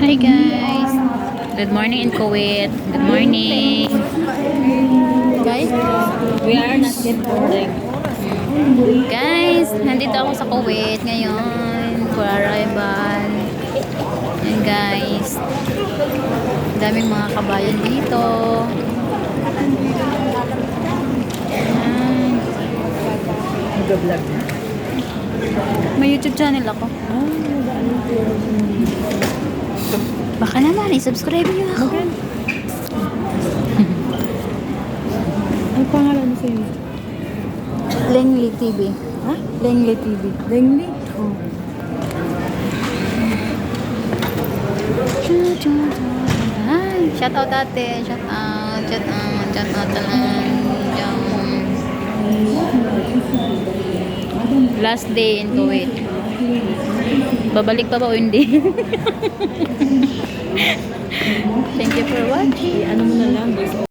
Hi guys. Good morning in Kuwait. Good morning. Guys, We are not yet boarding. guys, nandito ako sa Kuwait ngayon for arrival. And guys, daming mga kabayan dito. Ayan. Nag-vlog. May YouTube channel ako. Baka naman, i-subscribe niyo ako. Ano pangalan mo sa'yo? Lengli TV. Ha? Lengli TV. Lengli? Oh. Hi, shout out ate. Shout out. Shout out. Shout out lang. Last day in Kuwait. Babalik pa ba o hindi? Thank you for watching. Ano mo na lang,